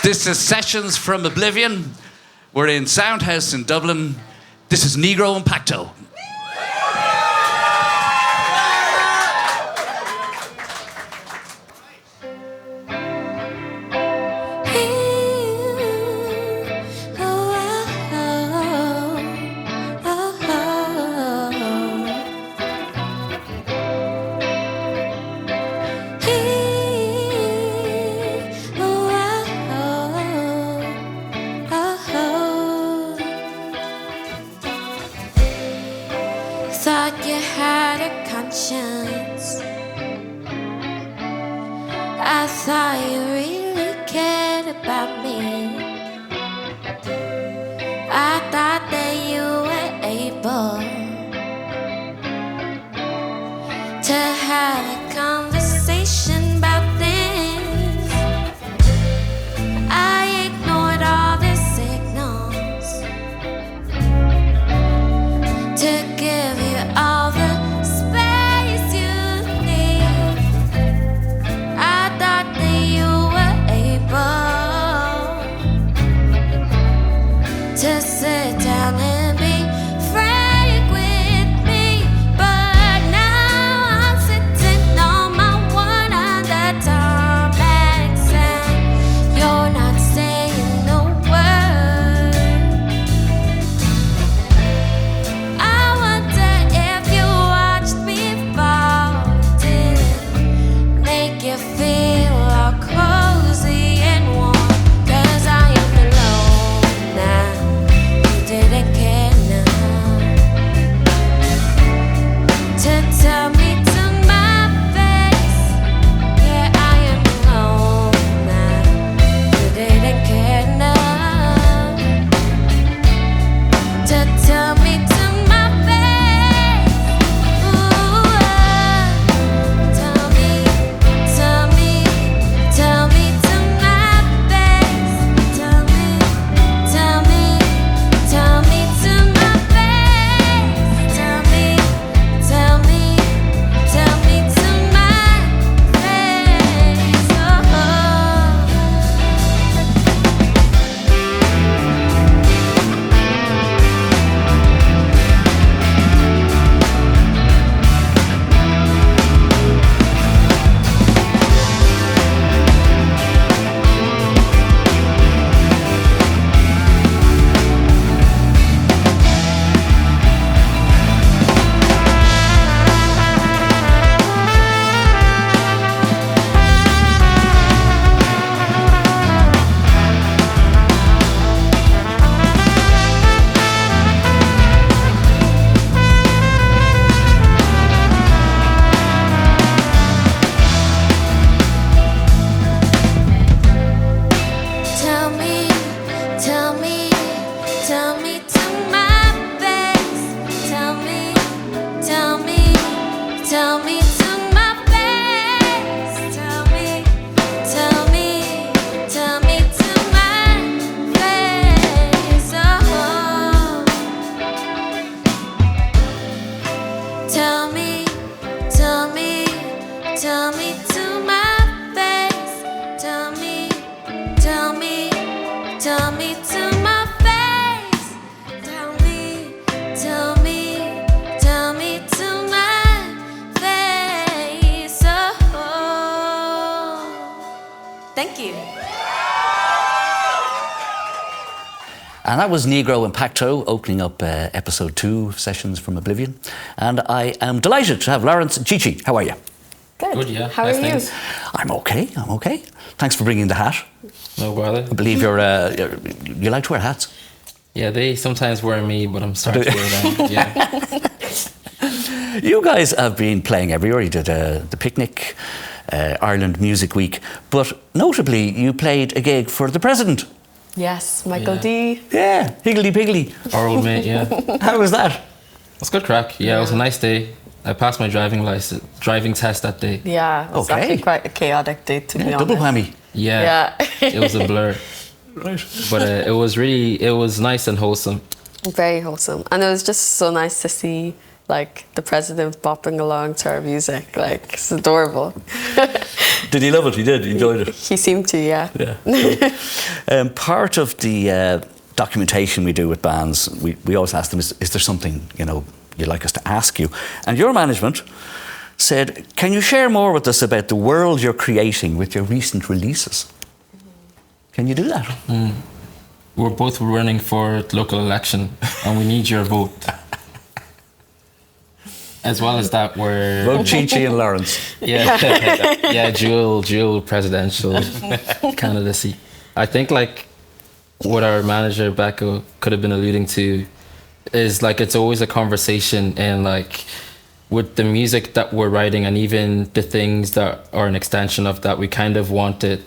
This is Sessions from Oblivion. We're in Sound House in Dublin. This is Negro Impacto. Thought you had a conscience. I thought you really cared about me. I thought that you were able to have a conversation about things. I ignored all the signals to give you all the space you need. I thought that you were able to sit down and be frank with me, but now I'm sitting on my one at a time and you're not saying no word. I wonder if you watched me fall, did it make you feel all cozy and warm? 'Cause I am alone now. You didn't care enough to tell me to my face. Yeah, I am alone now. You didn't care enough to tell me to my face. Ooh, tell me to my face. Tell me to my face. Tell me to my face. Tell me, to my face. Thank you. And that was Negro Impacto opening up episode 2 of Sessions from Oblivion. And I am delighted to have Lawrence and Chi-Chi. How are you? Good, yeah. How are you? Thanks. I'm okay. Thanks for bringing the hat. No bother. I believe you like to wear hats. Yeah, they sometimes wear me, but I'm starting to wear them. Yeah. You guys have been playing everywhere. You did the Picnic, Ireland Music Week, but notably you played a gig for the President. Yes, Michael Yeah. D. Yeah, Higgledy Piggledy. Our old mate, yeah. How was that? It's good crack. Yeah, it was a nice day. I passed my driving test that day. Yeah, it was Okay. actually quite a chaotic day, to be honest. Double whammy. Yeah. It was a blur. Right. But it was nice and wholesome. Very wholesome. And it was just so nice to see, like, the president bopping along to our music. Like, it's adorable. Did he love it? He did. He enjoyed it. He seemed to, yeah. Yeah. Cool. Part of the documentation we do with bands, we always ask them, is there something, you'd like us to ask you? And your management said, can you share more with us about the world you're creating with your recent releases? Can you do that? We're both running for local election and we need your vote. As well as that, we're... Vote Chi-Chi and Lawrence. Yeah, dual presidential candidacy. I think like what our manager Becca could have been alluding to is like it's always a conversation, and like with the music that we're writing and even the things that are an extension of that, we kind of want it,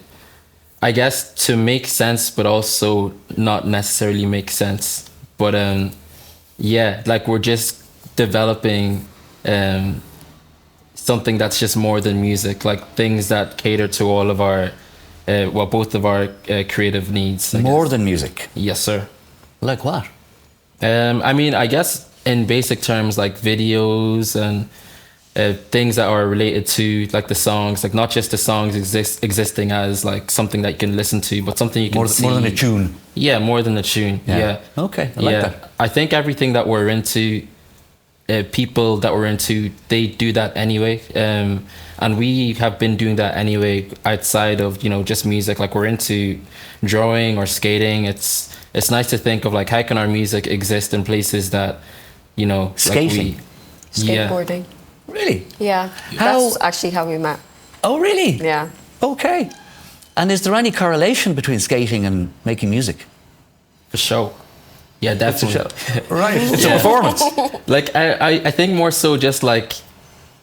I guess, to make sense but also not necessarily make sense. But like we're just developing something that's just more than music, like things that cater to all of our both of our creative needs. More than music? Yes, sir. Like what? I guess in basic terms, like videos and things that are related to like the songs, like not just the songs existing as like something that you can listen to, but something you can see. More than a tune. Yeah, more than a tune. Yeah. Okay, I like that. I think everything that we're into, people that we're into, they do that anyway. And we have been doing that anyway outside of, just music. Like we're into drawing or skating. It's nice to think of like, how can our music exist in places that, Skating? Skateboarding. Really? Yeah. That's actually how we met. Oh, really? Yeah. Okay. And is there any correlation between skating and making music? For sure. Yeah, definitely. Right. It's a performance. Like, I think more so just like,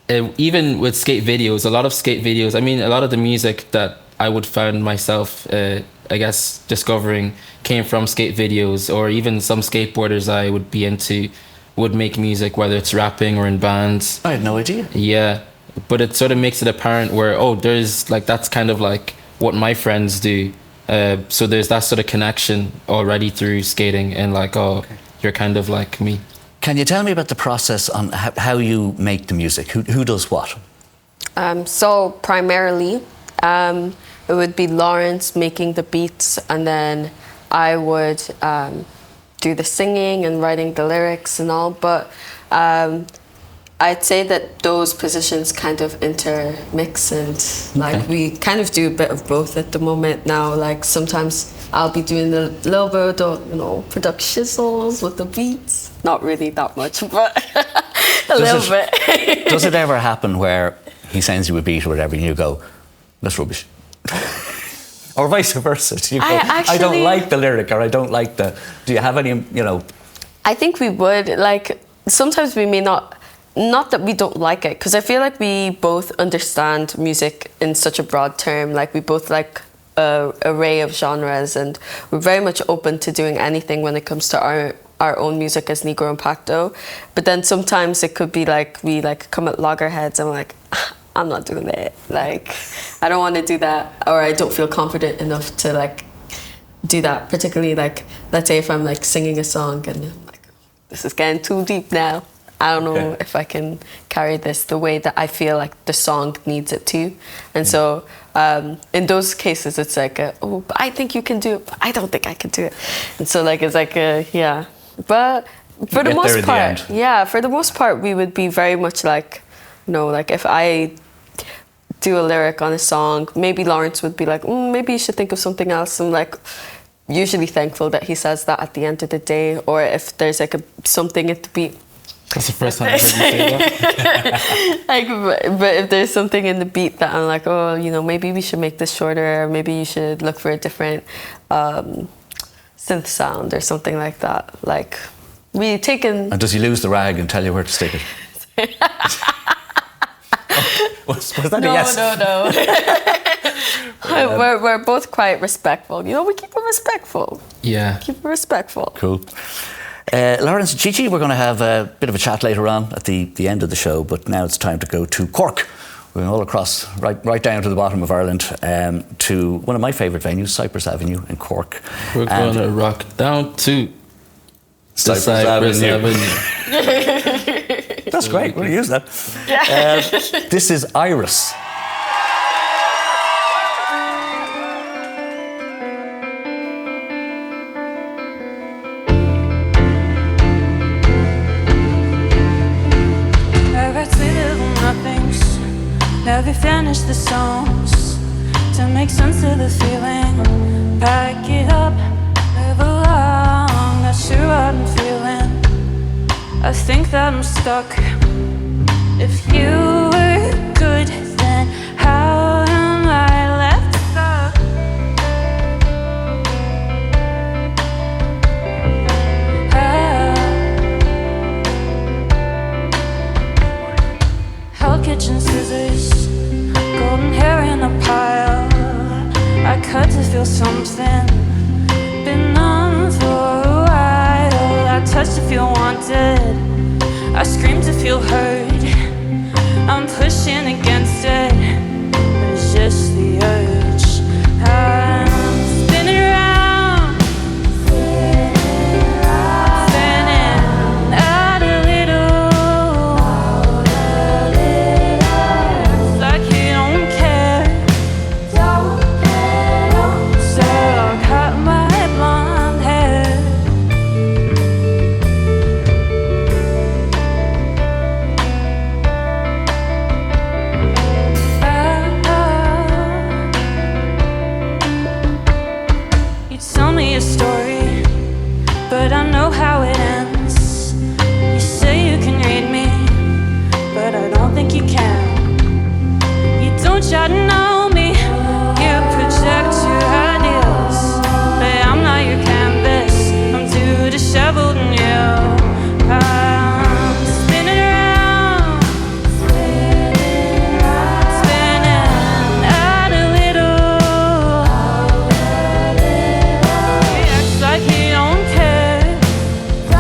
even with skate videos, a lot of skate videos, a lot of the music that I would find myself, I guess, discovering came from skate videos, or even some skateboarders I would be into would make music, whether it's rapping or in bands. I had no idea. Yeah, but it sort of makes it apparent where, there's like, that's kind of like what my friends do. So there's that sort of connection already through skating, and like, you're kind of like me. Can you tell me about the process on how you make the music? Who does what? So primarily, it would be Lawrence making the beats, and then I would do the singing and writing the lyrics and all. But I'd say that those positions kind of intermix, and like we kind of do a bit of both at the moment now. Like sometimes I'll be doing a little bit of, production solos with the beats. Not really that much, but a little bit. Does it ever happen where he sends you a beat or whatever and you go, that's rubbish? Or vice versa? Do you go, I don't like the lyric, or I don't like the... Do you have any, I think we would. Like, sometimes we may not that we don't like it, because I feel like we both understand music in such a broad term. Like, we both like an array of genres, and we're very much open to doing anything when it comes to our own music as Negro Impacto. But then sometimes it could be like we like come at loggerheads and we're like, I'm not doing it. Like, I don't want to do that, or I don't feel confident enough to like do that. Particularly like, let's say if I'm like singing a song and I'm like, this is getting too deep now. I don't know if I can carry this the way that I feel like the song needs it to. And so in those cases, it's like, but I think you can do it, but I don't think I can do it. And so like, it's like, yeah. But for the most part, for the most part, we would be very much like, like if I do a lyric on a song, maybe Lawrence would be like, maybe you should think of something else. I'm like, usually thankful that he says that at the end of the day, or if there's like something at the beat. That's the first time I've heard you say that. Like, but if there's something in the beat that I'm like, maybe we should make this shorter, or maybe you should look for a different synth sound or something like that. Like, we taken... And does he lose the rag and tell you where to stick it? was that a yes? No. We're both quite respectful. We keep it respectful. Yeah. Keep it respectful. Cool. Lawrence and Chi-Chi, we're going to have a bit of a chat later on at the end of the show, but now it's time to go to Cork. We're going all across, right down to the bottom of Ireland, to one of my favourite venues, Cyprus Avenue in Cork. We're going to rock down to Cyprus Avenue. That's great, we'll use that. This is Iris. Have you finished the songs to make sense of the feeling? Pack it up, move along. Not sure what I'm feeling. I think that I'm stuck. If you were good, then how am I left stuck? Hell kitchen scissors, golden hair in a pile. I cut to feel something, been numb for a while. I touch to feel wanted, I scream to feel heard. I'm pushing against it, it's just the urge. I'm spinning around, spinning out a little. It's like you don't care, so I cut my blonde hair. Tell me a story, but I know how it ends. You say you can read me, but I don't think you can. You don't try to know me, you project your ideals, but I'm not your canvas, I'm too disheveled and you. I'm spinning around, spinning out a little. Like he don't care. I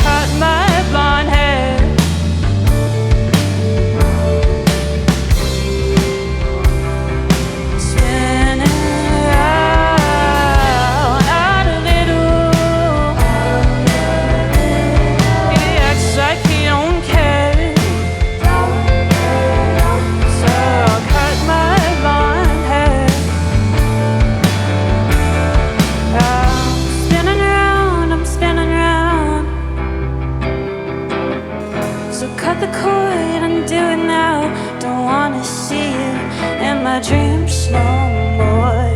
cut my blonde hair. Spinning out a little. He acts like he don't care. So I cut my blonde hair. I'm spinning round. So cut the cord, undo it now. Don't wanna see you in my dreams no more.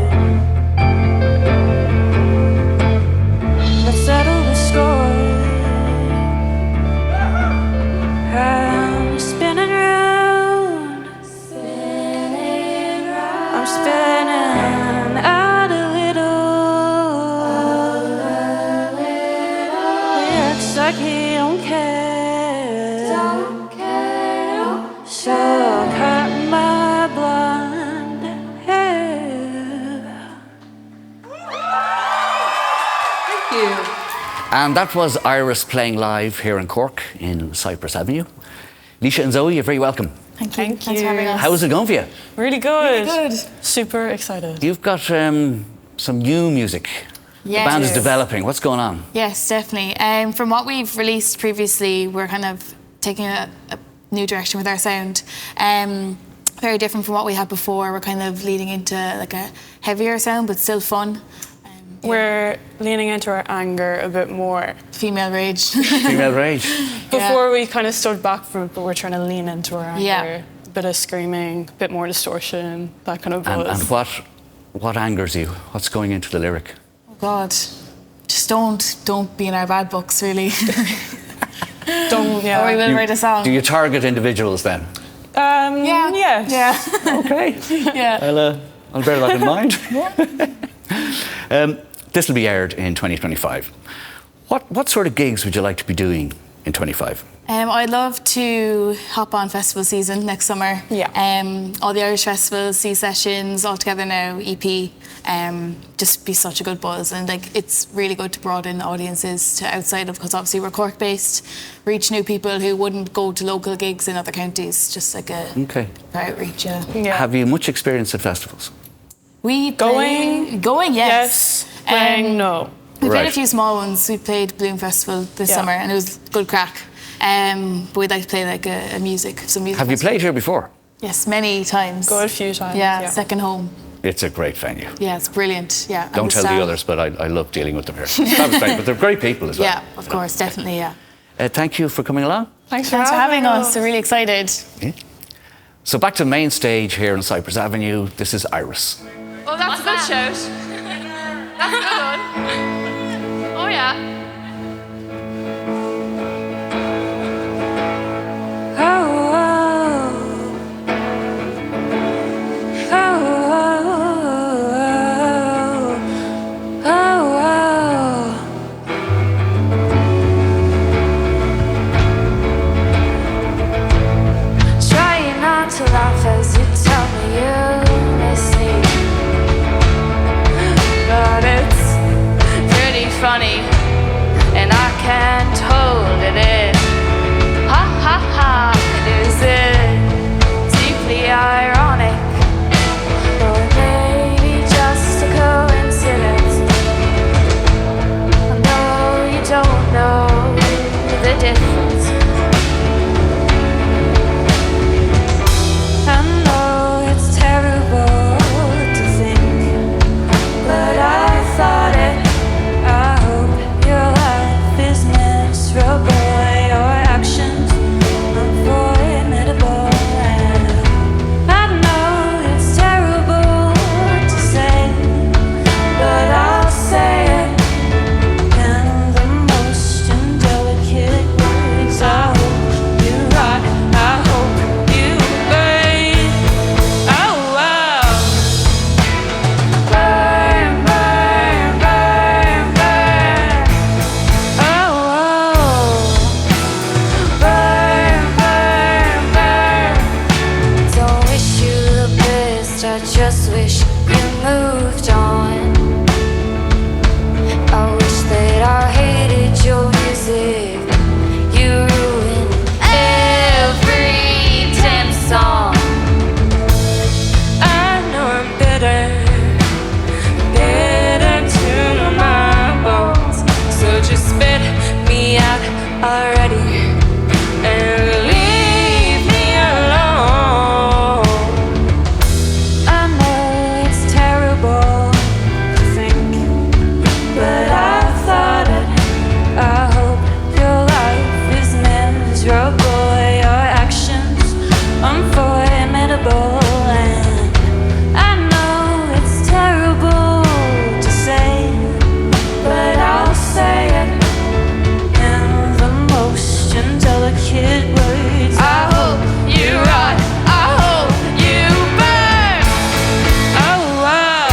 Let's settle the score. I'm spinning round. I'm spinning out a little. He acts like he don't care. So I cut my blonde hair. And that was Iris playing live here in Cork in Cyprus Avenue. Nisha and Zoe, you're very welcome. Thank you. Thank Thanks for having you. us. How's it going for you? Really good. Really good. Super excited. You've got some new music. The Yes. band is developing. What's going on? Yes, definitely. From what we've released previously, we're kind of taking a new direction with our sound. Very different from what we had before. We're kind of leading into like a heavier sound, but still fun. We're leaning into our anger a bit more. Female rage. Female rage. Before we kind of stood back from it, but we're trying to lean into our anger. Yeah. A bit of screaming, a bit more distortion, that kind of And buzz. what angers you? What's going into the lyric? Oh God, just don't be in our bad books, really. Don't, Or we will write a song. Do you target individuals then? Yeah. Yeah. Yeah. Okay. Yeah. I'll bear that in mind. This will be aired in 2025. What sort of gigs would you like to be doing in 25? I'd love to hop on festival season next summer. Yeah. All the Irish festivals, C Sessions, all together now, EP. Just be such a good buzz, and like it's really good to broaden audiences to outside of, because obviously we're Cork based, reach new people who wouldn't go to local gigs in other counties. Just like a outreach. Yeah. Have you much experience at festivals? We Going, yes. Playing, no. We played a Right. few small ones. We played Bloom Festival this summer, and it was good crack. But we'd like to play like some music. Have you played here before? Yes, many times. Good few times. Yeah, second home. It's a great venue. Yeah, it's brilliant. Yeah. Don't tell the others, but I love dealing with them here. That was great, but they're great people as well. Yeah, of course, definitely, yeah. Thank you for coming along. Thanks Thanks for having us. We're really excited. So back to the main stage here on Cyprus Avenue. This is Iris. Oh, that's a good shout. That's a good one. Oh, yeah. Oh, oh, oh, oh, trying not to laugh as you tell me you miss me, but it's pretty funny, and I can't hold it in. Ha ha ha, is it deeply ironic, or maybe just a coincidence? I know you don't know the difference. I know it's terrible to think, but I thought it. I hope your life is miserable, your actions unforgettable. I know it's terrible to say, but I'll say it in the most indelicate words. I hope you're right. I hope you burn. Oh, wow. Burn, burn, burn, burn. Oh, burn, burn, burn. Don't wish you the best, I just wish you moved on. I wish that I hated your music. You ruined every damn song. I know I'm bitter to my bones. So just spit me out already and leave me alone. I know it's terrible to think, but I thought it. I hope your life is miserable, your actions unforgettable. And I know it's terrible to say, but I'll say it in the most indelicate words. I hope you rot. I hope you burn. Oh, wow.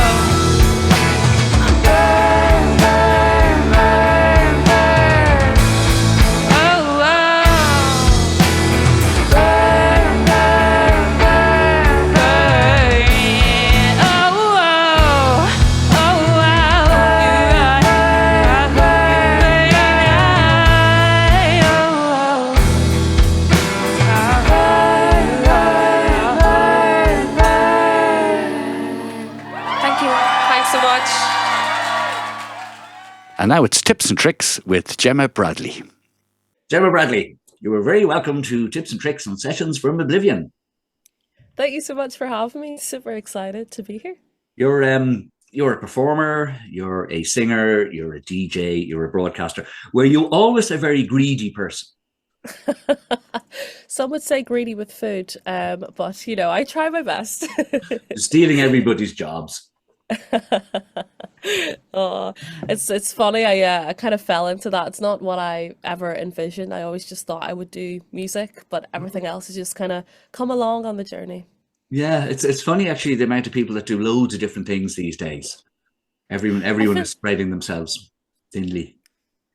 Burn, burn, burn, burn. Oh, wow. Burn, burn, burn, burn. Oh, wow. Oh, wow. Thank you. Thanks so much. And now it's Tips and Tricks with Gemma Bradley. Gemma Bradley, you are very welcome to Tips and Tricks on Sessions from Oblivion. Thank you so much for having me. Super excited to be here. You're a performer, you're a singer, you're a DJ, you're a broadcaster. Were you always a very greedy person? Some would say greedy with food, but you know, I try my best. Stealing everybody's jobs. Oh, it's funny. I kind of fell into that. It's not what I ever envisioned. I always just thought I would do music, but everything else has just kind of come along on the journey. Yeah, it's funny actually the amount of people that do loads of different things these days. Everyone is spreading themselves thinly.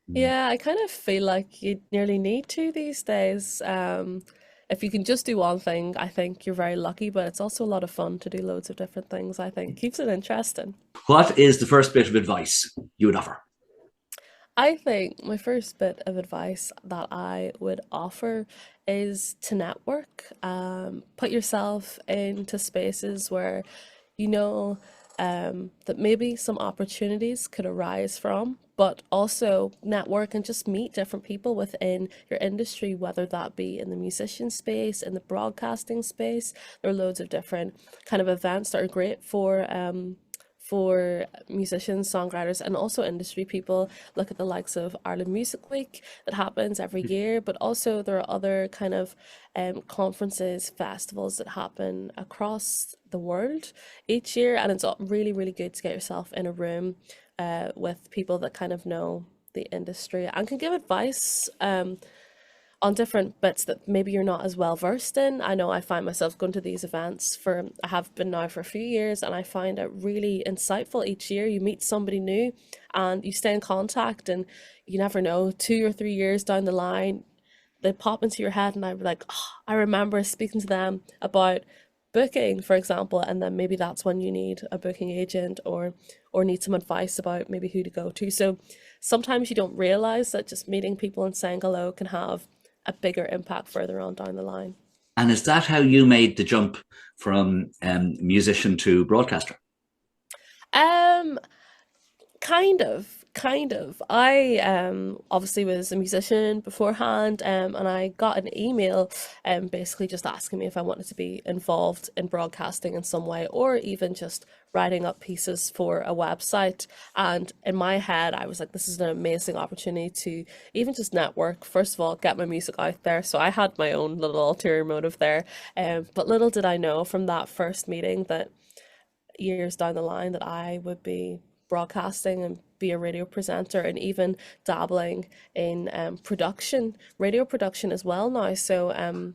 Yeah, I kind of feel like you nearly need to these days. If you can just do one thing, I think you're very lucky, but it's also a lot of fun to do loads of different things, I think. Keeps it interesting. What is the first bit of advice you would offer? I think my first bit of advice that I would offer is to network. Put yourself into spaces where you know that maybe some opportunities could arise from, but also network and just meet different people within your industry, whether that be in the musician space, in the broadcasting space. There are loads of different kind of events that are great for musicians, songwriters, and also industry people. Look at the likes of Ireland Music Week that happens every year, but also there are other kind of conferences, festivals that happen across the world each year, and it's really, really good to get yourself in a room with people that kind of know the industry and can give advice on different bits that maybe you're not as well versed in. I know I find myself going to these events I have been now for a few years, and I find it really insightful each year. You meet somebody new and you stay in contact, and you never know, 2 or 3 years down the line, they pop into your head and I'm like, oh, I remember speaking to them about booking, for example, and then maybe that's when you need a booking agent or need some advice about maybe who to go to. So sometimes you don't realize that just meeting people and saying hello can have a bigger impact further on down the line. And is that how you made the jump from musician to broadcaster? Kind of. I obviously was a musician beforehand, and I got an email basically just asking me if I wanted to be involved in broadcasting in some way, or even just writing up pieces for a website. And in my head, I was like, this is an amazing opportunity to even just network. First of all, get my music out there. So I had my own little ulterior motive there. But little did I know from that first meeting that years down the line that I would be broadcasting and be a radio presenter, and even dabbling in radio production as well now. So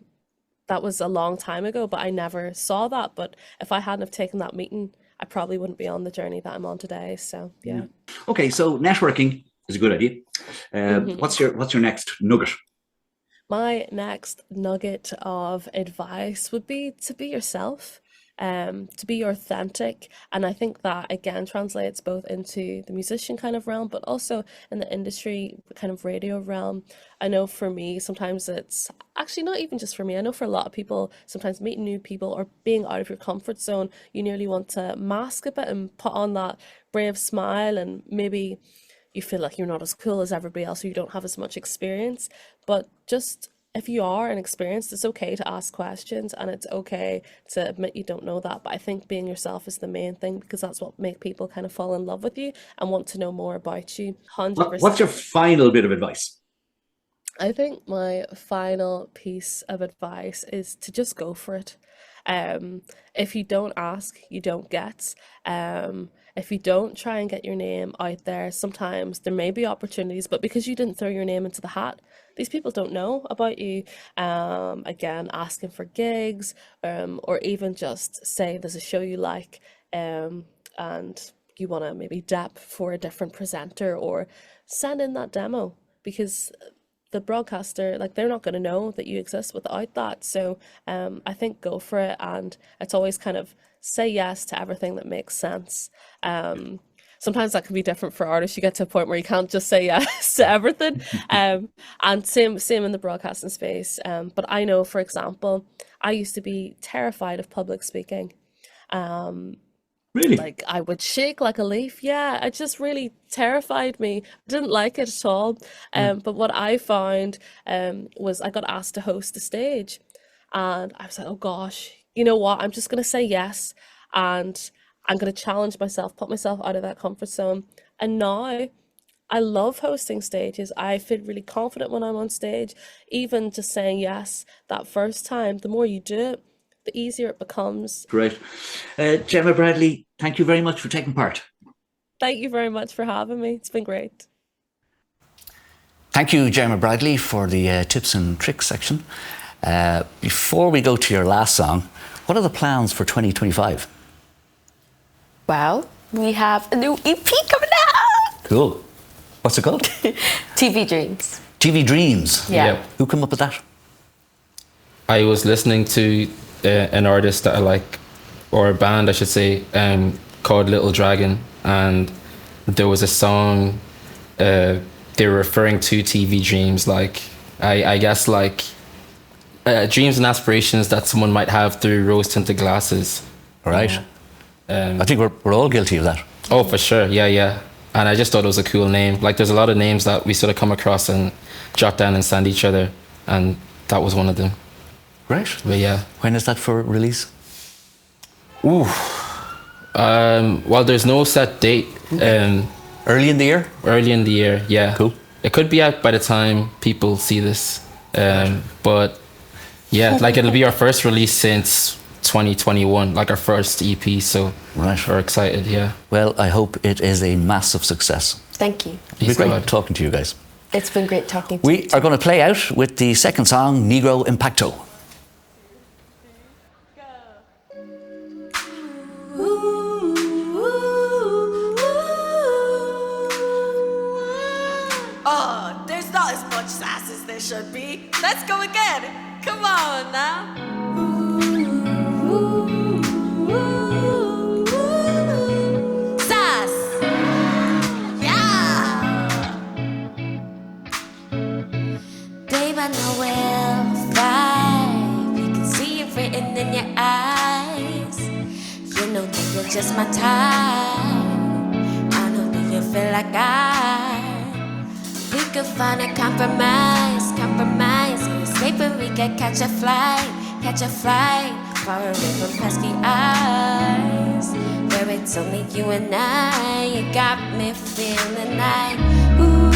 that was a long time ago, but I never saw that. But if I hadn't have taken that meeting, I probably wouldn't be on the journey that I'm on today. So yeah. Okay, so networking is a good idea. What's your next nugget? My next nugget of advice would be to be yourself. To be authentic, and I think that again translates both into the musician kind of realm, but also in the industry kind of radio realm. I know for me sometimes it's actually not even just for me, I know for a lot of people, sometimes meeting new people or being out of your comfort zone, you nearly want to mask a bit and put on that brave smile, and maybe you feel like you're not as cool as everybody else, or you don't have as much experience. But just if you are inexperienced, it's okay to ask questions, and it's okay to admit you don't know that. But I think being yourself is the main thing, because that's what makes people kind of fall in love with you and want to know more about you. 100%. What's your final bit of advice? I think my final piece of advice is to just go for it. If you don't ask, you don't get. If you don't try and get your name out there, sometimes there may be opportunities, but because you didn't throw your name into the hat, these people don't know about you. Again, asking for gigs, or even just say there's a show you like, and you want to maybe dep for a different presenter, or send in that demo, because the broadcaster, like, they're not going to know that you exist without that. So I think go for it, and it's always kind of say yes to everything that makes sense. Sometimes that can be different for artists. You get to a point where you can't just say yes to everything. And same in the broadcasting space. But I know, for example, I used to be terrified of public speaking. Really? Like, I would shake like a leaf. Yeah, it just really terrified me. I didn't like it at all. But what I found was I got asked to host a stage, and I was like, oh gosh, you know what? I'm just going to say yes, and I'm going to challenge myself, put myself out of that comfort zone. And now I love hosting stages. I feel really confident when I'm on stage. Even just saying yes that first time, the more you do it, the easier it becomes. Great. Gemma Bradley, thank you very much for taking part. Thank you very much for having me. It's been great. Thank you, Gemma Bradley, for the tips and tricks section. Before we go to your last song, what are the plans for 2025? Well, we have a new EP coming out. Cool. What's it called? TV Dreams. TV Dreams. Yeah. Yep. Who came up with that? I was listening to an artist that I like, or a band I should say, called Little Dragon, and there was a song they were referring to TV dreams, like I guess like dreams and aspirations that someone might have through rose-tinted glasses. Right. I think we're all guilty of that. Oh, for sure. Yeah. And I just thought it was a cool name. Like, there's a lot of names that we sort of come across and jot down and send each other, and that was one of them. Great. But yeah. When is that for release? Ooh. Well, there's no set date. Early in the year? Early in the year, yeah. Cool. It could be out by the time people see this. But yeah, like it'll be our first release since 2021, like our first EP. So we're excited, yeah. Well, I hope it is a massive success. Thank you. It's been great talking to you guys. It's been great talking to you. We are going to play out with the second song, Negro Impacto. Oh, there's not as much sass as there should be. Let's go again. Come on now. Sass. Yeah. Babe, I know we'll thrive. You can see it written in your eyes. You know that you're just my type. I know that you feel like we could find a compromise. Maybe we could catch a flight, far away from pesky eyes, where it's only you and I. You got me feeling like, ooh,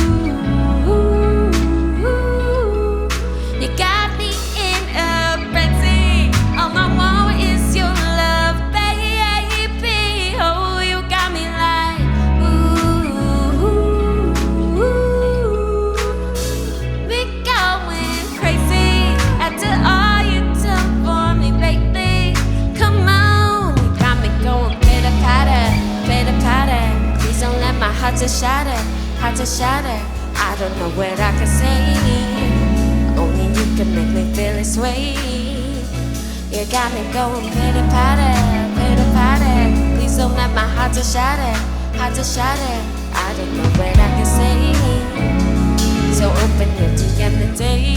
you got me in a frenzy. All I want is your love, baby. Oh, you got me like, heart to shatter. I don't know what I can say. Only you can make me feel this way. You got me going pitter patter. Please don't let my heart to shatter. I don't know what I can say. So open your DM today.